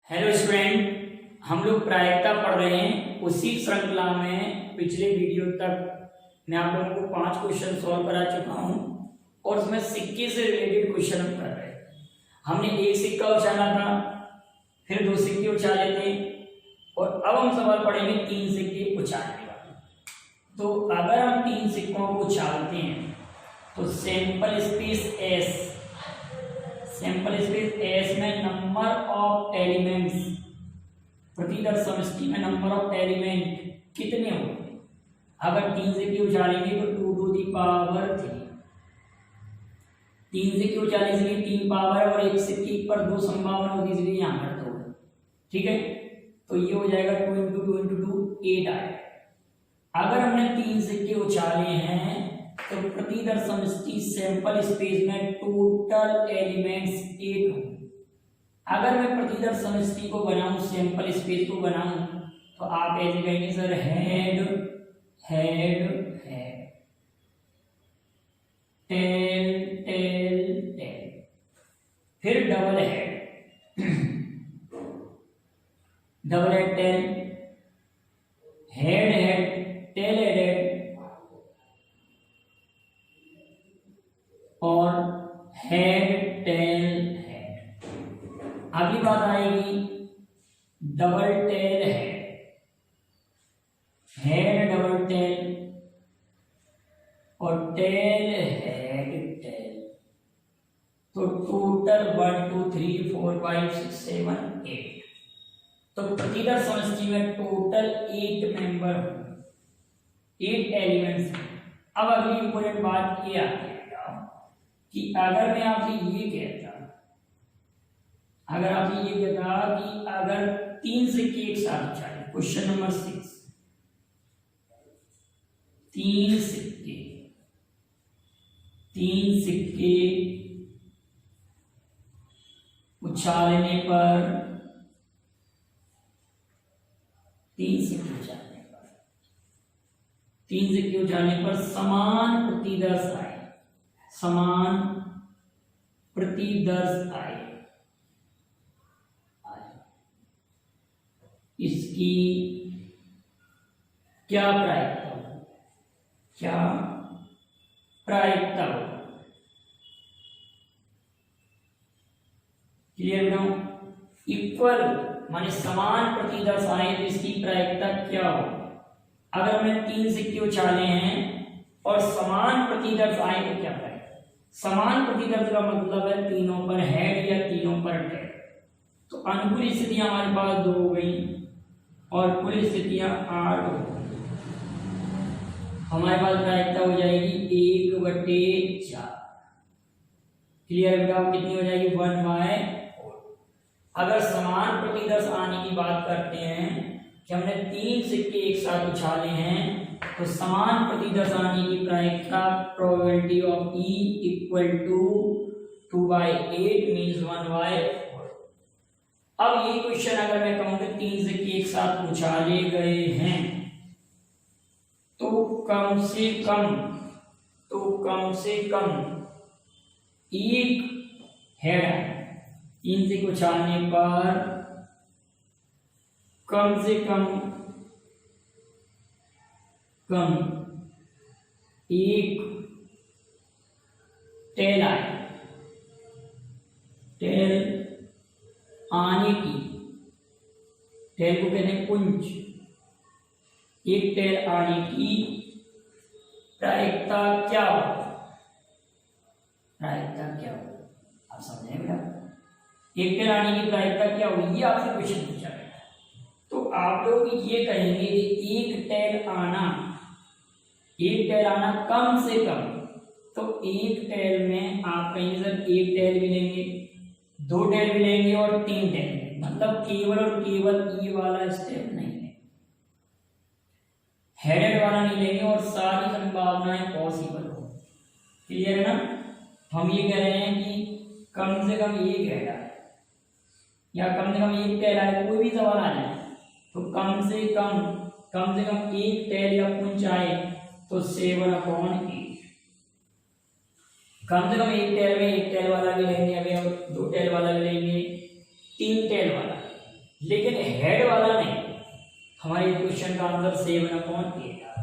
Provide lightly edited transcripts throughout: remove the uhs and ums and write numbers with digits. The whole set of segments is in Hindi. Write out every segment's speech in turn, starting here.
हेलो स्टूडेंट, हम लोग प्रायिकता पढ़ रहे हैं। उसी श्रृंखला में पिछले वीडियो तक मैं आप लोगों को 5 क्वेश्चन सॉल्व करा चुका हूं और उसमें सिक्के से रिलेटेड क्वेश्चन हम कर रहे हैं। हमने एक सिक्का उछाला था, फिर 2 सिक्के उछाले थे और अब हम सवाल पढ़ेंगे 3 सिक्के उछालने वाले। तो अगर हम 3 सिक्कों को उछालते हैं तो सैंपल स्पेस एस में नंबर ऑफ एलिमेंट्स, प्रतिदर समष्टि में नंबर ऑफ एलिमेंट कितने होंगे। अगर 3 सिक्के उछालेंगे तो 2 टू दी पावर 3, 3 सिक्के उछाले इसलिए 3 पावर और एक सिक्के पर 2 संभावना होगी इसलिए यहाँ पर 2 है। ठीक है, तो ये हो जाएगा 2 इंटू 2 इंटू 2 8 आएगा। अगर हमने 3 सिक्के उछाले हैं तो प्रतिदर समष्टि सैंपल स्पेस में टोटल एलिमेंट्स 8 होंगे। अगर मैं प्रतिदर समष्टि को बनाऊं, सैंपल स्पेस को बनाऊं, तो आप ऐसे कहेंगे sir head head head, tail tail tail, फिर double head double head tail, head head tail head और हेड टेल हेड। अगली बात आएगी double tail head, head double tail और टेल हेड टेल। तो टोटल 1 2 3 4 5 6 7 8। तो प्रतिदर समष्टि में टोटल 8 मेंबर होंगे, 8 एलिमेंट्स। अब अगली इंपॉर्टेंट बात ये आती है कि अगर मैं आपसे ये कहता, कि अगर 3 सिक्के एक साथ उछाले, क्वेश्चन नंबर 6, 3 सिक्के उछालने पर 3 सिक्के उछालने पर समान प्रतिदर्श आए, इसकी क्या प्रायिकता हो। क्लियर बनाओ। इक्वल माने समान प्रतिदर्श आए तो इसकी प्रायिकता क्या हो। अगर हमने 3 सिक्के उछाले हैं और समान प्रतिदर्श आए तो क्या करें। समान प्रतिदर्श का मतलब है तीनों पर हेड या तीनों पर टेल। तो अनुकूल स्थितियां हमारे पास 2 हो गई और कुल स्थितियां 8 हो गई। हमारे पास प्रायिकता हो जाएगी 1/4। क्लियर बताओ कितनी हो जाएगी 1/4। अगर समान प्रतिदर्श आने की बात करते हैं कि हमने 3 सिक्के एक साथ उछाले हैं तो समान प्रतिदर्श आने की प्रायिकता probability of E equal to 2/8 means 1/4। अब ये क्वेश्चन अगर मैं कहूं कि 3 सिक्के एक साथ उछाले गए हैं तो कम से कम एक हेड है। 3 सिक्के उछालने पर कम से कम एक टेल आए। टेल आने की, टेल को कहते हैं पुंज, एक टेल आने की प्रायिकता क्या हो। आप समझे बेटा, एक टेल आने की प्रायिकता क्या हो, ये आपसे क्वेश्चन पूछा गया। तो आप लोग ये कहेंगे कि एक टेल आना कम से कम, तो एक टेल में आप कहेंगे सर 1 टेल भी लेंगे, 2 टेल भी लेंगे और 3 टेल, मतलब केवल और केवल ये वाला स्टेप नहीं है, हेडेड वाला नहीं लेंगे और सारी संभावनाएं पॉसिबल हो। क्लियर है ना। हम ये कह रहे हैं कि कम से कम एक हेड आए या कम से कम एक टेल आए, कोई भी सवाल आ जाए तो कम से कम एक टेल या पुंज आए तो 7/8। कम से कम एक टेल वाला भी लेंगे, अभी 2 टेल वाला भी लेंगे, 3 टेल वाला, लेकिन हेड वाला नहीं। हमारे क्वेश्चन का आंसर 7/8 आ।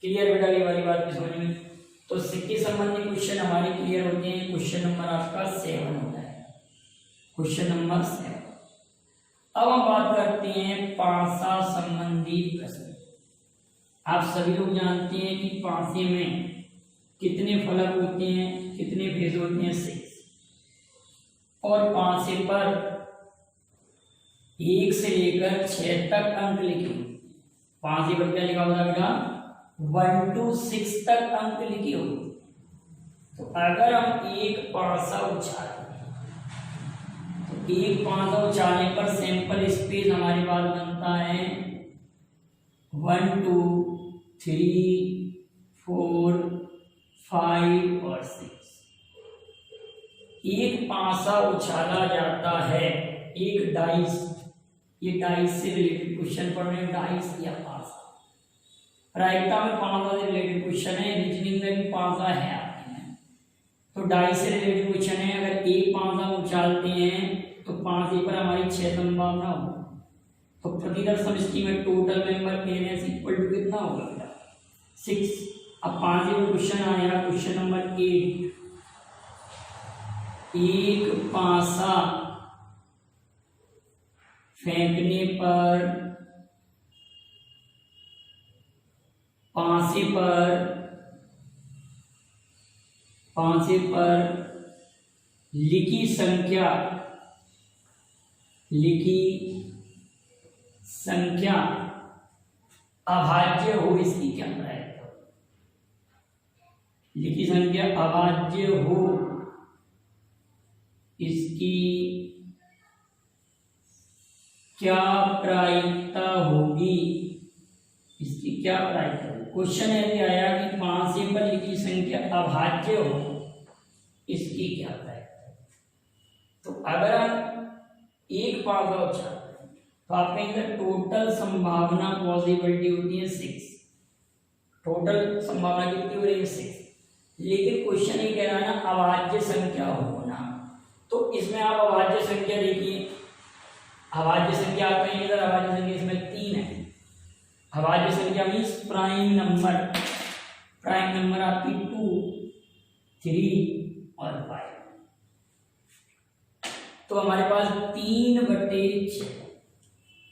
क्लियर बेटा ये वाली बात समझ में? तो सिक्के संबंधी क्वेश्चन हमारे क्लियर होते हैं। क्वेश्चन नंबर आपका 7 होता है, क्वेश्चन नंबर 7। अब हम बात करते हैं पासा संबंधी प्रश्न। आप सभी लोग जानते हैं कि पासे में कितने फलक होते हैं, कितने फेज होते हैं? 6। और पासे पर 1 से लेकर 6 तक अंक लिखे होते हैं। पासे पर क्या लिखा होता है बेटा? 1 to 6 तक अंक लिखे होते हैं। तो अगर हम एक पासा उछालें तो एक पासा उछालने पर सैंपल स्पेस हमारे पास बनता है 1 2 3 4 5 और 6। एक पासा उछाला जाता है, एक डाइस, ये डाइस से रिलेटेड क्वेश्चन पढ़ रहे हैं। डाइस या पासा, प्रायिकता में पासा से रिलेटेड क्वेश्चन है, रीजनिंग में भी पासा है आपके में। तो डाइस से रिलेटेड क्वेश्चन है। अगर एक पासा उछालते हैं तो पासे पर हमारी 6 संभावना हो। तो प्रतिदर्श समष्टि में total member n equal to कितना होगा बेटा? 6। अब पासे में क्वेश्चन आएगा, क्वेश्चन नंबर 8। एक पासा फेंकने पर पासे पर लिखी संख्या अभाज्य हो, इसकी क्या प्रायिकता? लिखी संख्या अभाज्य हो, इसकी क्या प्रायिकता होगी? इसकी क्या प्रायिकता होगी? क्वेश्चन यदि आया कि पासे पर लिखी संख्या अभाज्य हो, इसकी क्या प्रायिकता? तो अगर हम एक पासा उछालते हैं तो आप कहेंगे टोटल संभावना पॉसिबिलिटी होती है 6। टोटल संभावना कितनी हो रही है? 6। लेकिन क्वेश्चन ये कह रहा है ना अभाज्य संख्या होना। तो इसमें आप अभाज्य संख्या देखिए, अभाज्य संख्या आप कहेंगे सर अभाज्य संख्या इसमें 3 है। अभाज्य संख्या मीन्स प्राइम नंबर आपकी 2 3 और 5। तो हमारे पास 3/6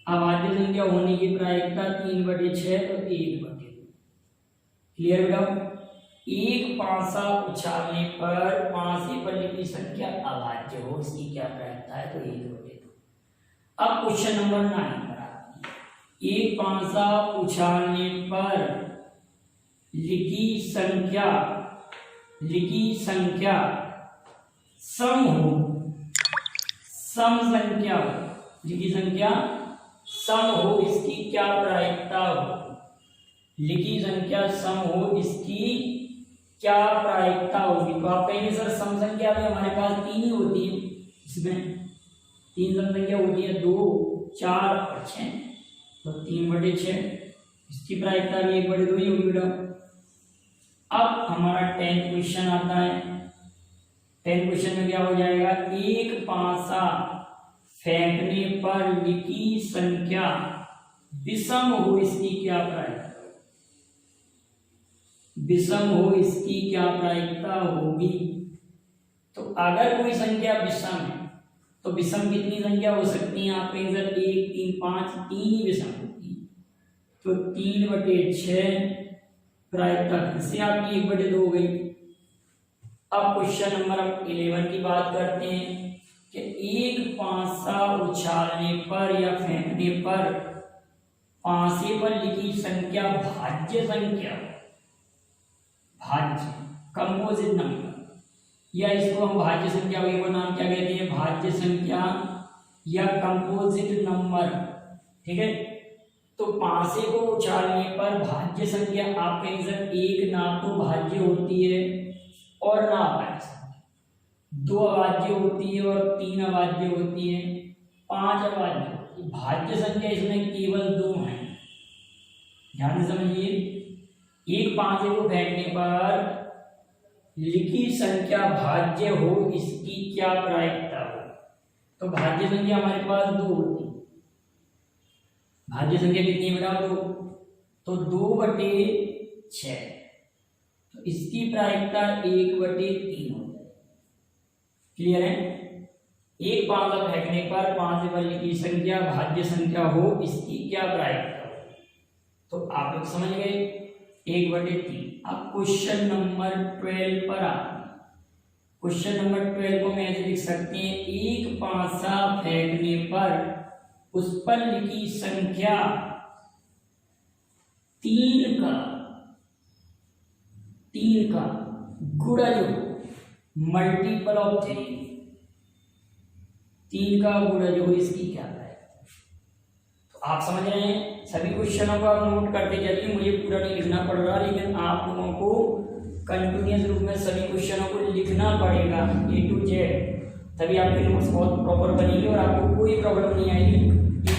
अभाज्य संख्या होने की प्रायिकता 3/6 तो 1/2। क्लियर बेटा? एक पासा उछालने पर पासे पर लिखी संख्या अभाज्य हो, इसकी क्या प्रायिकता है? तो 1/2। अब क्वेश्चन नंबर 9 पर आते हैं। एक पासा उछालने पर लिखी संख्या सम हो, सम संख्या हो, लिखी संख्या सम हो, इसकी क्या प्रायिकता हो? लिखी संख्या सम हो, इसकी क्या प्रायिकता होगी? तो आप कहेंगे सर सम संख्या में हमारे पास 3 ही होती है। इसमें 3 सम संख्या होती है, 2 4 और 6। तो 3/6, इसकी प्रायिकता भी 1/2 ही होगी बेटा। अब हमारा 10th क्वेश्चन आता है। 10th क्वेश्चन में क्या हो जाएगा? एक पासा फेंकने पर लिखी संख्या विषम हो, इसकी क्या प्रायिकता? विषम हो, इसकी क्या प्रायिकता होगी? तो अगर कोई संख्या विषम है तो विषम कितनी संख्या हो सकती है? आप कहेंगे सर 1 3 5, 3 ही विषम होती है। तो 3/6 प्रायिकता से आपकी 1/2 हो गई। अब क्वेश्चन नंबर 11 की बात करते हैं कि एक पासा उछालने पर या फेंकने पर पासे पर लिखी संख्या भाज्य संख्या, भाज्य कंपोजिट नंबर, या इसको हम भाज्य संख्या का नाम क्या कहते हैं? भाज्य संख्या या कंपोजिट नंबर। ठीक है? तो पासे को उछालने पर भाज्य संख्या आप कहेंगे सर एक ना तो भाज्य होती है और ना अभाज्य संख्या, 2 अभाज्य होती है और 3 अभाज्य होती है, 5 अभाज्य होती है। भाज्य संख्या इसमें केवल 2 हैं। ध्यान से समझिए, एक पासे को फेंकने पर लिखी संख्या भाज्य हो, इसकी क्या प्रायिकता हो? तो भाज्य संख्या हमारे पास 2 होती है, भाज्य संख्या कितनी है बेटा? 2, तो 2/6, तो इसकी प्रायिकता 1/3 हो जाए। क्लियर है? एक पांचा फेंकने पर 5 से बड़ी की संख्या भाज्य संख्या हो, इसकी क्या प्रायिकता हो? तो आप लोग समझ गए, 1/3। अब क्वेश्चन नंबर 12 पर आते हैं। क्वेश्चन नंबर 12 को मैं ऐसे लिख सकते हैं, एक पांचा फेंकने पर उस पर लिखी संख्या 3 का गुणज हो, मल्टीपल ऑफ 3, 3 का गुणज हो, इसकी क्या है? तो आप समझ रहे हैं, सभी क्वेश्चनों को आप नोट करते चलिए, मुझे पूरा नहीं लिखना पड़ रहा, लेकिन आप लोगों को कंटिन्यूअस रूप में सभी क्वेश्चनों को लिखना पड़ेगा A to Z, तभी आपके नोट्स बहुत प्रॉपर बनेंगे और आपको कोई प्रॉब्लम नहीं आएगी।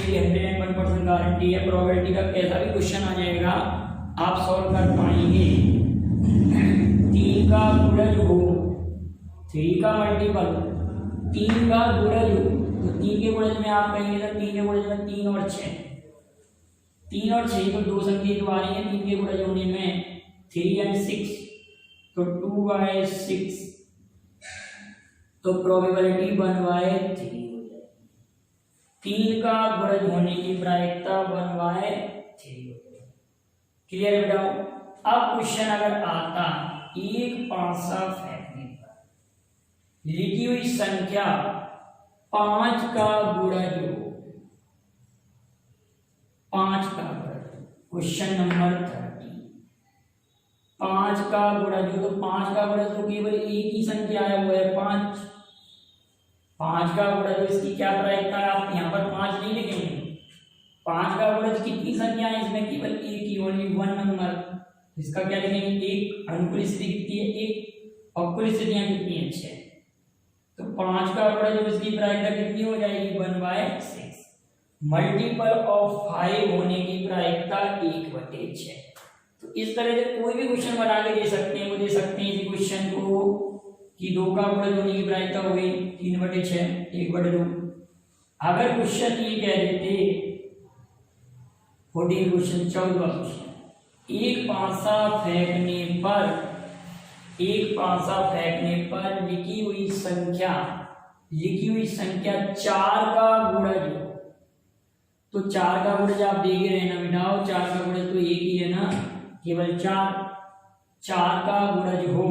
ये 101% गारंटी है, प्रोबेबिलिटी का कैसा भी क्वेश्चन आ जाएगा आप सॉल्व कर पाएंगे। 3 का गुणज हो, 3 का मल्टीपल, 3 का गुणज हो, तो 3 के गुणज में आप कहेंगे सर 3 के गुणज में 3 और 6, 3 और 6 तो दो संख्या जो आ रही है, 3 के गुणज होने में 3 और 6, तो 2/6, तो प्रोबेबिलिटी 1/3 हो जाए। 3 का गुणज होने की प्रायिकता 1/3 हो जाए। क्लियर है बेटा? अब क्वेश्चन अगर आता, एक पांचा फेंकने पर लिखी हुई संख्या 5 का गुणज हो, 5 का गुणज, क्वेश्चन नंबर 30, 5 का गुणज हो, तो 5 का गुणज तो केवल एक ही संख्या है, वो है 5। 5 का गुणज, इसकी क्या प्रायिकता है? आप यहाँ पर 5 नहीं लिखेंगे, 5 का गुणज कितनी संख्या है इसमें? केवल एक ही, ओनली 1 नंबर, इसका क्या लिखेंगे? 1। अनुकूल स्थिति कितनी है? 1, और कुल स्थितियां कितनी है? 6। तो 5 का गुणज, इसकी प्रायिकता कितनी हो जाएगी? 1/6। मल्टीपल ऑफ 5 होने की प्रायिकता 1/6। तो इस तरह से कोई भी क्वेश्चन बना के दे सकते हैं, वो दे सकते हैं इसी क्वेश्चन को कि 2 का गुणज होने की प्रायिकता हो गई 3/6, 1/2। अगर क्वेश्चन ये कह देते 14 क्वेश्चन, 14वां क्वेश्चन, एक पांचा फेंकने पर लिखी हुई संख्या 4 का गुणज हो, तो 4 का गुणज आप देख ही रहे ना बेटा, 4 का गुणज तो एक ही है ना, केवल 4 का गुणज हो,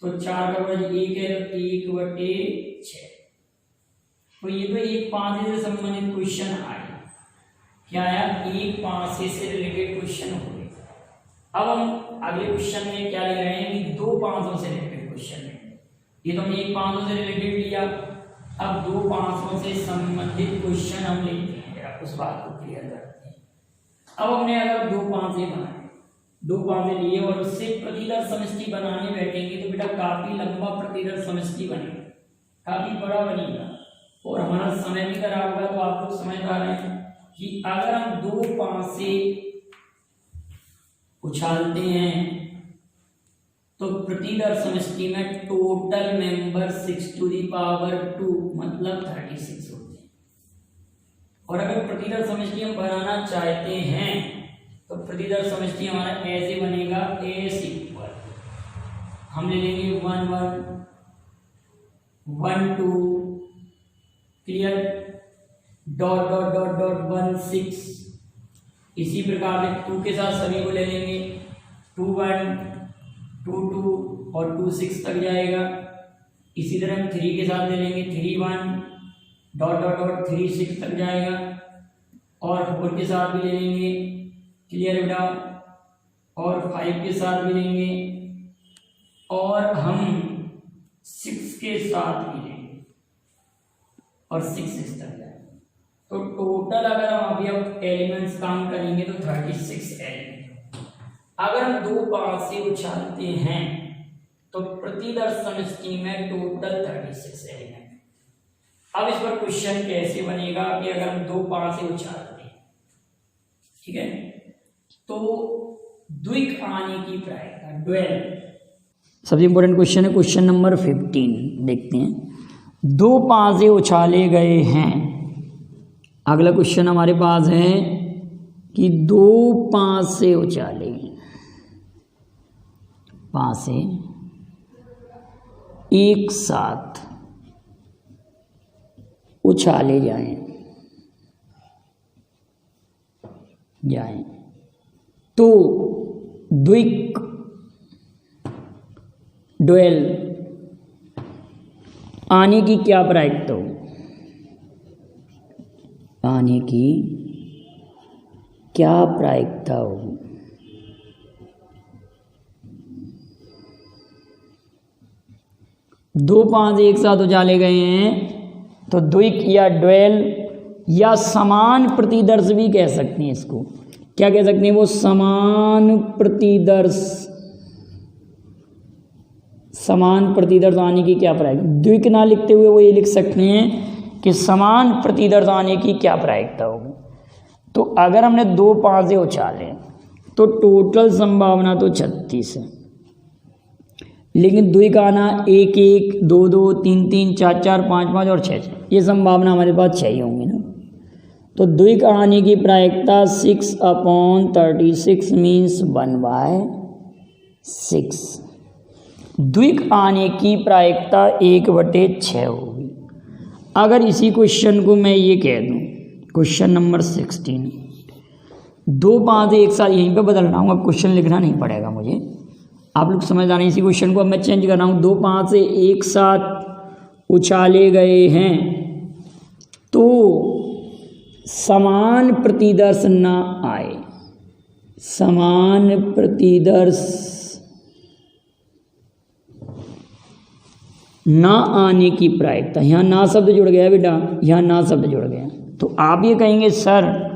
तो 4 का गुणज 1 है, तो 1/6। तो ये तो एक पांचे से संबंधित क्वेश्चन आया, क्या आया? एक पांचे से रिलेटेड क्वेश्चन हो गए। अब हम अगले क्वेश्चन में क्या ले रहे हैं कि 2 पांचों से रिलेटेड क्वेश्चन है। ये तो हमने एक पांचों से रिलेटेड लिया, अब 2 पांचों से संबंधित क्वेश्चन हम लेते हैं, उस बात को क्लियर करते हैं। अब हमने अगर 2 पांचे बनाए, 2 पांचे लिए और उससे प्रतिदर समष्टि बनाने बैठेंगे तो बेटा काफी लंबा प्रतिदर समष्टि बनेगा, काफी बड़ा बनेगा और हमारा समय भी खराब होगा। तो आप लोग समझदार हैं कि अगर हम 2 पांचे उछालते हैं तो प्रतिदर समष्टि में टोटल मेंबर 6⁻², मतलब 36 होते हैं। और अगर प्रतिदर समष्टि हम बनाना चाहते हैं तो प्रतिदर समष्टि हमारा ऐसे बनेगा, एस इक्वल, हम ले लेंगे 1 1 1 2, clear, dot dot dot dot 1 6। इसी प्रकार से 2 के साथ सभी को ले लेंगे, 2 1 2 2 और 2 6 तक जाएगा। इसी तरह हम 3 के साथ ले लेंगे, 3 1 डॉट डॉट डॉट 3 6 तक जाएगा। और 4 के साथ भी ले लेंगे, क्लियर बेटा, और 5 के साथ भी लेंगे, और हम 6 के साथ भी लेंगे और 6 6 तक जाएगा। तो टोटल अगर हम अभी अब एलिमेंट्स काउंट करेंगे तो 36 एलिमेंट। अगर हम 2 पांचे उछालते हैं तो प्रतिदर समष्टि में टोटल 36 एलिमेंट। अब इस पर क्वेश्चन कैसे बनेगा कि अगर हम 2 पांचे उछालते हैं, ठीक है, तो द्विक आने की प्रायिकता, ड्वेल। सबसे इंपॉर्टेंट क्वेश्चन है क्वेश्चन नंबर 15, देखते हैं। 2 पांचे उछाले गए हैं अगला क्वेश्चन हमारे पास है कि 2 पासे उछाले, पासे एक साथ उछाले जाएं तो द्विक ड्वेल आने की क्या प्रायिकता हो? आने की क्या प्रायिकता होगी? दो पांच एक साथ उछाले गए हैं तो द्विक या ड्वेल या समान प्रतिदर्श भी कह सकते हैं इसको। क्या कह सकते हैं? वो समान प्रतिदर्श, समान प्रतिदर्श आने की क्या प्रायिकता? द्विक ना लिखते हुए वो ये लिख सकते हैं कि समान प्रतिदर्श आने की क्या प्रायिकता होगी। तो अगर हमने 2 पासे उछाले तो टोटल संभावना तो 36 है, लेकिन द्विक आना 1 1 2 2 3 3 4 4 5 5 और 6 6, ये संभावना हमारे पास 6 ही होंगी ना। तो द्विक आने की प्रायिकता 6/36 मीन्स 1/6। द्विक आने की प्रायिकता 1/6 होगी। अगर इसी क्वेश्चन को मैं ये कह दूं, क्वेश्चन नंबर 16, 2 पासे एक साथ, यहीं पे बदल रहा हूँ, अब क्वेश्चन लिखना नहीं पड़ेगा मुझे, आप लोग समझ आ रहे हैं। इसी क्वेश्चन को अब मैं चेंज कर रहा हूँ। 2 पासे एक साथ उछाले गए हैं तो समान प्रतिदर्श ना आए, समान प्रतिदर्श ना आने की प्रायिकता, यहाँ ना शब्द जुड़ गया बेटा, यहाँ ना शब्द जुड़ गया। तो आप ये कहेंगे सर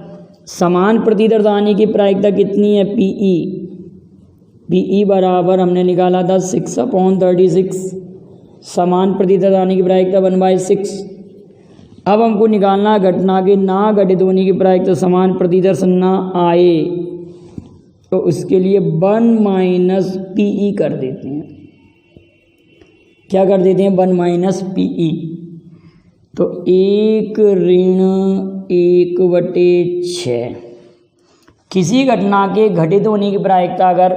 समान प्रतिदर्श आने की प्रायिकता कितनी है? पीई बराबर हमने निकाला था 6/36, समान प्रतिदर्श आने की प्रायिकता 1/6। अब हमको निकालना घटना के ना घटित होने की प्रायिकता, समान प्रतिदर्श ना आए, तो उसके लिए 1 - PE कर देते हैं। क्या कर देते हैं? 1 - PE। तो 1 ऋण 1/6। किसी घटना के घटित होने की प्रायिकता अगर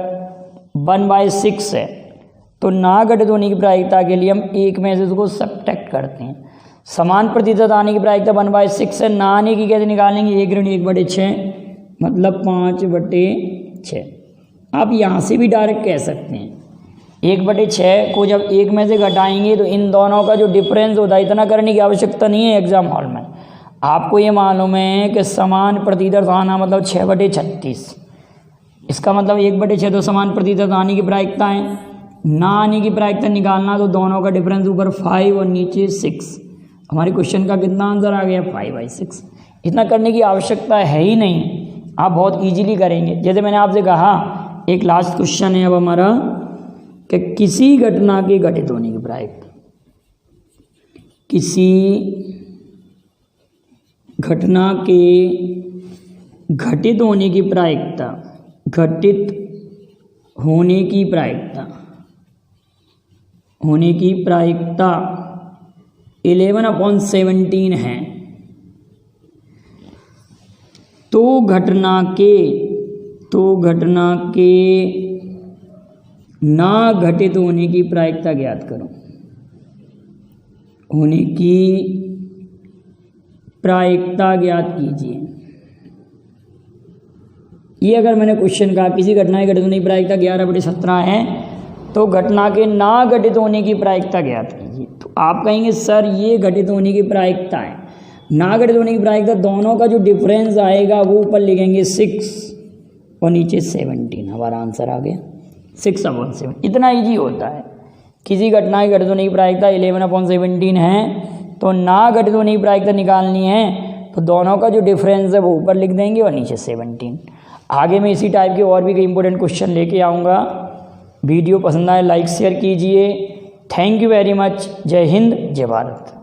1/6 है तो ना घटित होने की प्रायिकता के लिए हम 1 में से उसको सब्ट्रैक्ट करते हैं। समान प्रतिशत आने की प्रायिकता 1/6 है, ना आने की कैसे निकालेंगे? 1 ऋण 1/6 मतलब 5/6। आप यहाँ से भी डायरेक्ट कह सकते हैं 1/6 को जब 1 में से घटाएंगे तो इन दोनों का जो डिफरेंस होता है, इतना करने की आवश्यकता नहीं है एग्जाम हॉल में। आपको ये मालूम है कि समान प्रतिदर्श आना मतलब 6/36, इसका मतलब 1/6 तो समान प्रतिदर्श आने की प्रायिकता है, ना आने की प्रायिकता निकालना तो दोनों का डिफरेंस ऊपर 5 और नीचे 6। हमारे क्वेश्चन का कितना आंसर आ गया? 5/6। इतना करने की आवश्यकता है ही नहीं, आप बहुत इजीली करेंगे। जैसे मैंने आपसे कहा, एक लास्ट क्वेश्चन है अब हमारा कि किसी घटना के घटित होने की प्रायिकता, किसी घटना के घटित होने की प्रायिकता, घटित होने की प्रायिकता, होने की प्रायिकता 11/17 है। तो घटना के ना घटित होने की प्रायिकता ज्ञात करो। होने की प्रायिकता ज्ञात कीजिए। ये अगर मैंने क्वेश्चन कहा किसी घटना के घटित होने की प्रायिकता 11/17 है तो घटना के ना घटित होने की प्रायिकता ज्ञात कीजिए। तो आप कहेंगे सर ये घटित होने की प्रायिकता है, ना घटित होने की प्रायिकता, दोनों का जो डिफरेंस आएगा वो ऊपर लिखेंगे 6 और नीचे 17। हमारा आंसर आ गया 6/7। इतना ईजी होता है। किसी घटना के घटित होने की प्रायिकता 11/17 है तो ना घटित होने की प्रायिकता निकालनी है तो दोनों का जो डिफरेंस है वो ऊपर लिख देंगे और नीचे 17। आगे मैं इसी टाइप के और भी कई इंपॉर्टेंट क्वेश्चन लेके आऊँगा। वीडियो पसंद आए लाइक शेयर कीजिए। Thank you very much. जय हिंद, जय भारत।